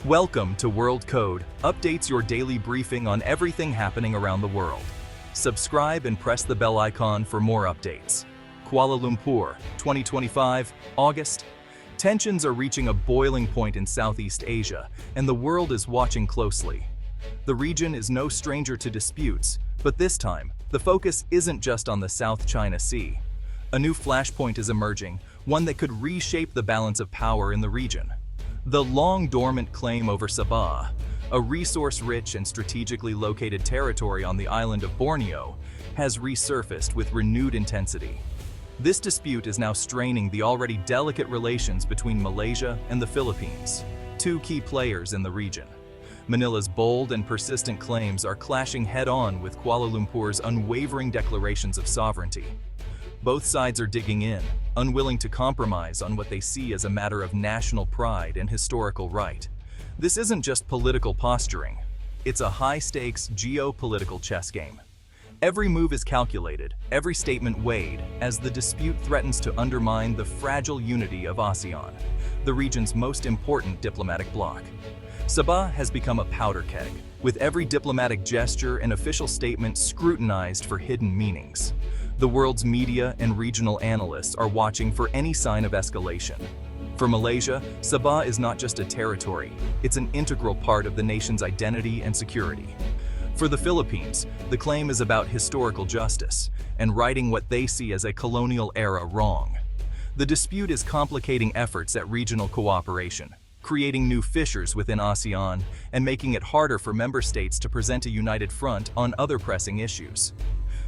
Welcome to World Code, updates your daily briefing on everything happening around the world. Subscribe and press the bell icon for more updates. Kuala Lumpur, 2025, August. Tensions are reaching a boiling point in Southeast Asia, and the world is watching closely. The region is no stranger to disputes, but this time, the focus isn't just on the South China Sea. A new flashpoint is emerging, one that could reshape the balance of power in the region. The long-dormant claim over Sabah, a resource-rich and strategically located territory on the island of Borneo, has resurfaced with renewed intensity. This dispute is now straining the already delicate relations between Malaysia and the Philippines, two key players in the region. Manila's bold and persistent claims are clashing head-on with Kuala Lumpur's unwavering declarations of sovereignty. Both sides are digging in, unwilling to compromise on what they see as a matter of national pride and historical right. This isn't just political posturing. It's a high-stakes geopolitical chess game. Every move is calculated, every statement weighed, as the dispute threatens to undermine the fragile unity of ASEAN, the region's most important diplomatic bloc. Sabah has become a powder keg, with every diplomatic gesture and official statement scrutinized for hidden meanings. The world's media and regional analysts are watching for any sign of escalation. For Malaysia, Sabah is not just a territory, it's an integral part of the nation's identity and security. For the Philippines, the claim is about historical justice and righting what they see as a colonial-era wrong. The dispute is complicating efforts at regional cooperation, creating new fissures within ASEAN and making it harder for member states to present a united front on other pressing issues.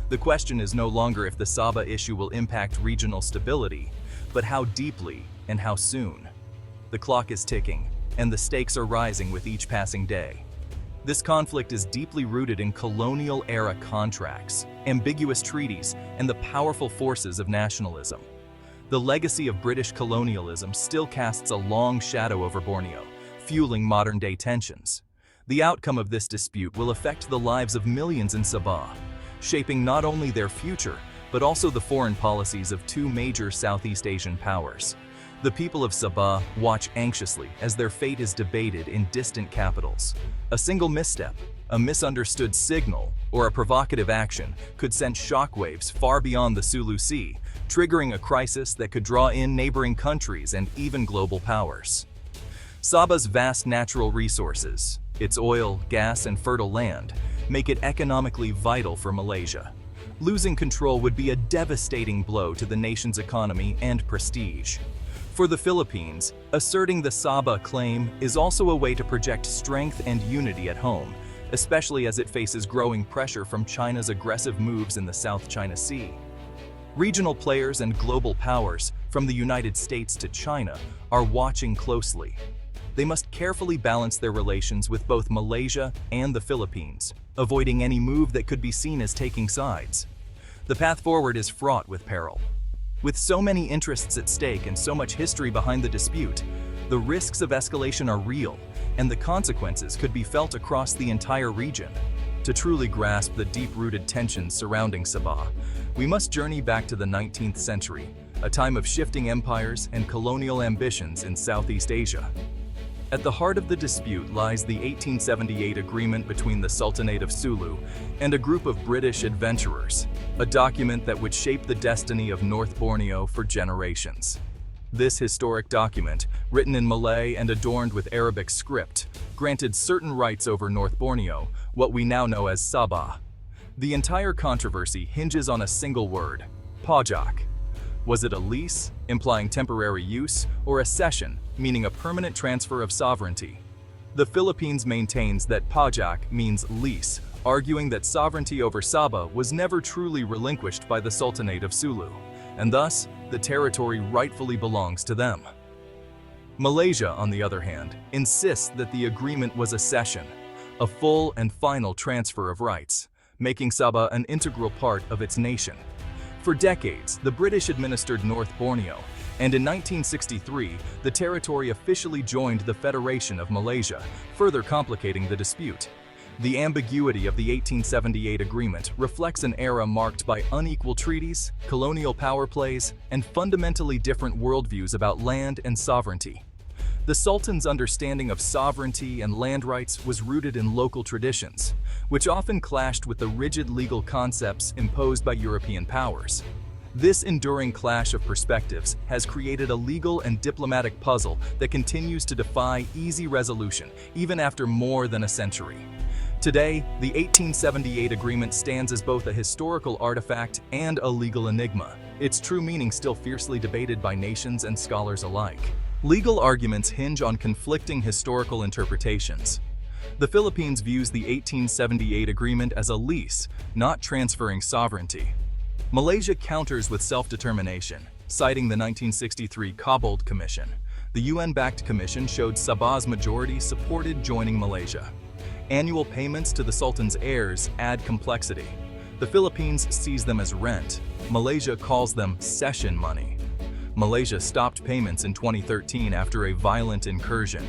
The question is no longer if the Sabah issue will impact regional stability, but how deeply and how soon. The clock is ticking, and the stakes are rising with each passing day. This conflict is deeply rooted in colonial-era contracts, ambiguous treaties, and the powerful forces of nationalism. The legacy of British colonialism still casts a long shadow over Borneo, fueling modern-day tensions. The outcome of this dispute will affect the lives of millions in Sabah, shaping not only their future, but also the foreign policies of two major Southeast Asian powers. The people of Sabah watch anxiously as their fate is debated in distant capitals. A single misstep, a misunderstood signal, or a provocative action could send shockwaves far beyond the Sulu Sea, triggering a crisis that could draw in neighboring countries and even global powers. Sabah's vast natural resources, its oil, gas, and fertile land, make it economically vital for Malaysia. Losing control would be a devastating blow to the nation's economy and prestige. For the Philippines, asserting the Sabah claim is also a way to project strength and unity at home, especially as it faces growing pressure from China's aggressive moves in the South China Sea. Regional players and global powers, from the United States to China, are watching closely. They must carefully balance their relations with both Malaysia and the Philippines, avoiding any move that could be seen as taking sides. The path forward is fraught with peril. With so many interests at stake and so much history behind the dispute, the risks of escalation are real, and the consequences could be felt across the entire region. To truly grasp the deep-rooted tensions surrounding Sabah, we must journey back to the 19th century, a time of shifting empires and colonial ambitions in Southeast Asia. At the heart of the dispute lies the 1878 agreement between the Sultanate of Sulu and a group of British adventurers, a document that would shape the destiny of North Borneo for generations. This historic document, written in Malay and adorned with Arabic script, granted certain rights over North Borneo, what we now know as Sabah. The entire controversy hinges on a single word: pajak. Was it a lease, implying temporary use, or a cession, meaning a permanent transfer of sovereignty? The Philippines maintains that pajak means lease, arguing that sovereignty over Sabah was never truly relinquished by the Sultanate of Sulu, and thus, the territory rightfully belongs to them. Malaysia, on the other hand, insists that the agreement was a cession, a full and final transfer of rights, making Sabah an integral part of its nation. For decades, the British administered North Borneo, and in 1963, the territory officially joined the Federation of Malaysia, further complicating the dispute. The ambiguity of the 1878 agreement reflects an era marked by unequal treaties, colonial power plays, and fundamentally different worldviews about land and sovereignty. The Sultan's understanding of sovereignty and land rights was rooted in local traditions, which often clashed with the rigid legal concepts imposed by European powers. This enduring clash of perspectives has created a legal and diplomatic puzzle that continues to defy easy resolution, even after more than a century. Today, the 1878 agreement stands as both a historical artifact and a legal enigma, its true meaning still fiercely debated by nations and scholars alike. Legal arguments hinge on conflicting historical interpretations. The Philippines views the 1878 agreement as a lease, not transferring sovereignty. Malaysia counters with self-determination, citing the 1963 Cobbold Commission. The UN-backed commission showed Sabah's majority supported joining Malaysia. Annual payments to the Sultan's heirs add complexity. The Philippines sees them as rent. Malaysia calls them cession money. Malaysia stopped payments in 2013 after a violent incursion.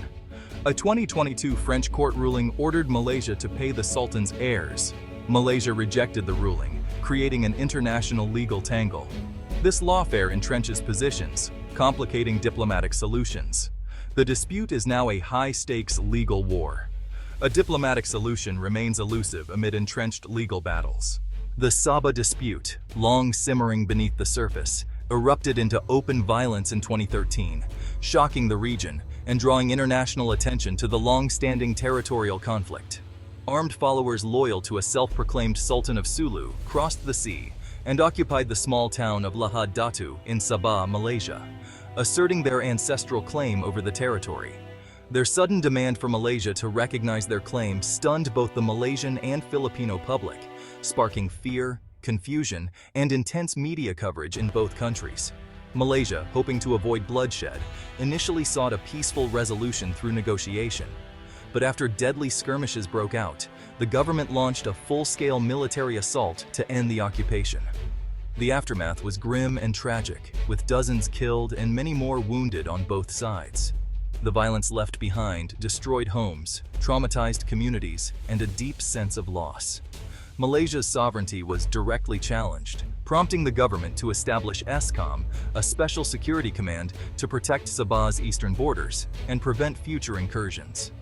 A 2022 French court ruling ordered Malaysia to pay the Sultan's heirs. Malaysia rejected the ruling, creating an international legal tangle. This lawfare entrenches positions, complicating diplomatic solutions. The dispute is now a high-stakes legal war. A diplomatic solution remains elusive amid entrenched legal battles. The Sabah dispute, long simmering beneath the surface, erupted into open violence in 2013, shocking the region and drawing international attention to the long-standing territorial conflict. Armed followers loyal to a self-proclaimed Sultan of Sulu crossed the sea and occupied the small town of Lahad Datu in Sabah, Malaysia, asserting their ancestral claim over the territory. Their sudden demand for Malaysia to recognize their claim stunned both the Malaysian and Filipino public, sparking fear, confusion, and intense media coverage in both countries. Malaysia, hoping to avoid bloodshed, initially sought a peaceful resolution through negotiation. But after deadly skirmishes broke out, the government launched a full-scale military assault to end the occupation. The aftermath was grim and tragic, with dozens killed and many more wounded on both sides. The violence left behind destroyed homes, traumatized communities, and a deep sense of loss. Malaysia's sovereignty was directly challenged, prompting the government to establish ESCOM, a special security command to protect Sabah's eastern borders and prevent future incursions.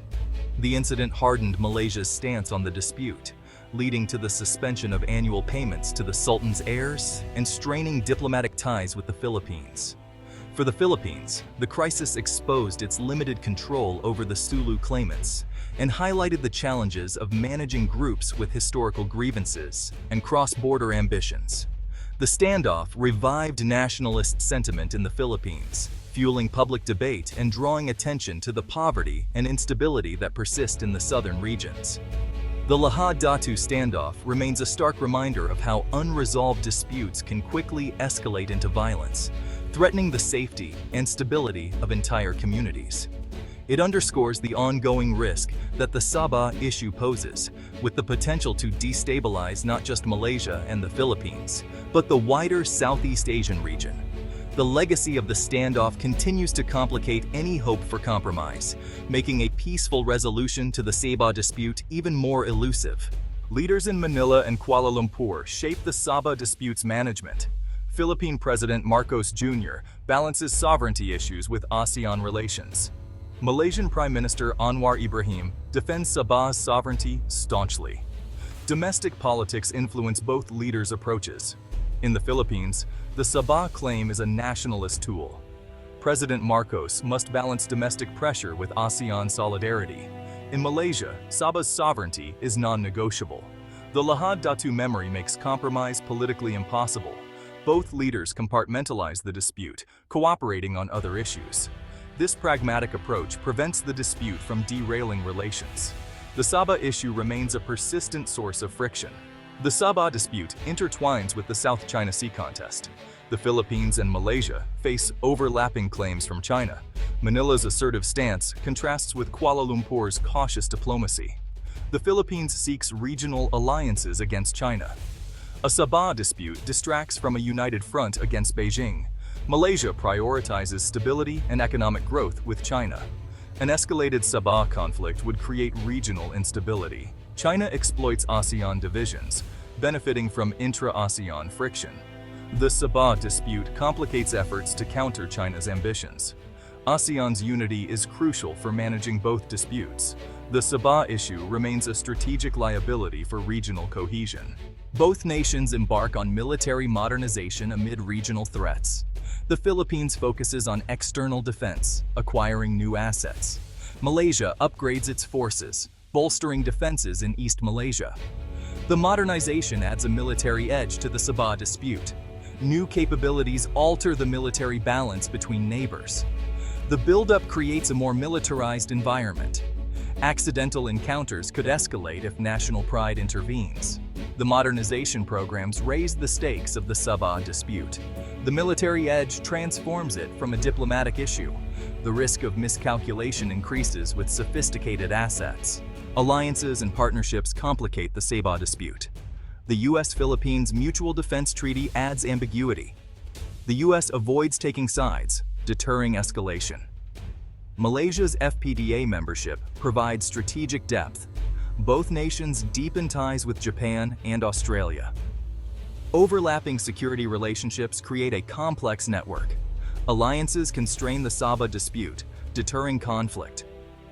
The incident hardened Malaysia's stance on the dispute, leading to the suspension of annual payments to the Sultan's heirs and straining diplomatic ties with the Philippines. For the Philippines, the crisis exposed its limited control over the Sulu claimants and highlighted the challenges of managing groups with historical grievances and cross-border ambitions. The standoff revived nationalist sentiment in the Philippines, fueling public debate and drawing attention to the poverty and instability that persist in the southern regions. The Lahad Datu standoff remains a stark reminder of how unresolved disputes can quickly escalate into violence, threatening the safety and stability of entire communities. It underscores the ongoing risk that the Sabah issue poses, with the potential to destabilize not just Malaysia and the Philippines, but the wider Southeast Asian region. The legacy of the standoff continues to complicate any hope for compromise, making a peaceful resolution to the Sabah dispute even more elusive. Leaders in Manila and Kuala Lumpur shape the Sabah dispute's management. Philippine President Marcos Jr. balances sovereignty issues with ASEAN relations. Malaysian Prime Minister Anwar Ibrahim defends Sabah's sovereignty staunchly. Domestic politics influence both leaders' approaches. In the Philippines, the Sabah claim is a nationalist tool. President Marcos must balance domestic pressure with ASEAN solidarity. In Malaysia, Sabah's sovereignty is non-negotiable. The Lahad Datu memory makes compromise politically impossible. Both leaders compartmentalize the dispute, cooperating on other issues. This pragmatic approach prevents the dispute from derailing relations. The Sabah issue remains a persistent source of friction. The Sabah dispute intertwines with the South China Sea contest. The Philippines and Malaysia face overlapping claims from China. Manila's assertive stance contrasts with Kuala Lumpur's cautious diplomacy. The Philippines seeks regional alliances against China. A Sabah dispute distracts from a united front against Beijing. Malaysia prioritizes stability and economic growth with China. An escalated Sabah conflict would create regional instability. China exploits ASEAN divisions, benefiting from intra-ASEAN friction. The Sabah dispute complicates efforts to counter China's ambitions. ASEAN's unity is crucial for managing both disputes. The Sabah issue remains a strategic liability for regional cohesion. Both nations embark on military modernization amid regional threats. The Philippines focuses on external defense, acquiring new assets. Malaysia upgrades its forces, bolstering defenses in East Malaysia. The modernization adds a military edge to the Sabah dispute. New capabilities alter the military balance between neighbors. The buildup creates a more militarized environment. Accidental encounters could escalate if national pride intervenes. The modernization programs raise the stakes of the Sabah dispute. The military edge transforms it from a diplomatic issue. The risk of miscalculation increases with sophisticated assets. Alliances and partnerships complicate the Sabah dispute. The U.S.-Philippines Mutual Defense Treaty adds ambiguity. The U.S. avoids taking sides, deterring escalation. Malaysia's FPDA membership provides strategic depth. Both nations deepen ties with Japan and Australia. Overlapping security relationships create a complex network. Alliances constrain the Sabah dispute, deterring conflict.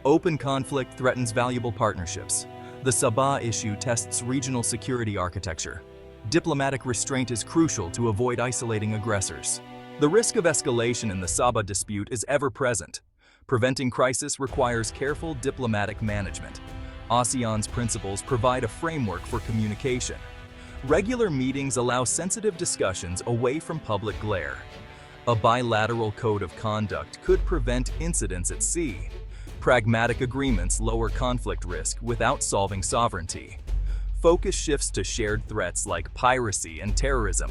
Open conflict threatens valuable partnerships. The Sabah issue tests regional security architecture. Diplomatic restraint is crucial to avoid isolating aggressors. The risk of escalation in the Sabah dispute is ever present. Preventing crisis requires careful diplomatic management. ASEAN's principles provide a framework for communication. Regular meetings allow sensitive discussions away from public glare. A bilateral code of conduct could prevent incidents at sea. Pragmatic agreements lower conflict risk without solving sovereignty. Focus shifts to shared threats like piracy and terrorism.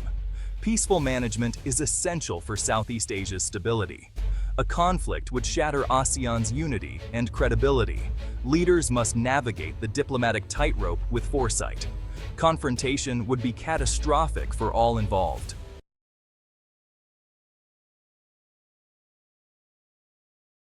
Peaceful management is essential for Southeast Asia's stability. A conflict would shatter ASEAN's unity and credibility. Leaders must navigate the diplomatic tightrope with foresight. Confrontation would be catastrophic for all involved.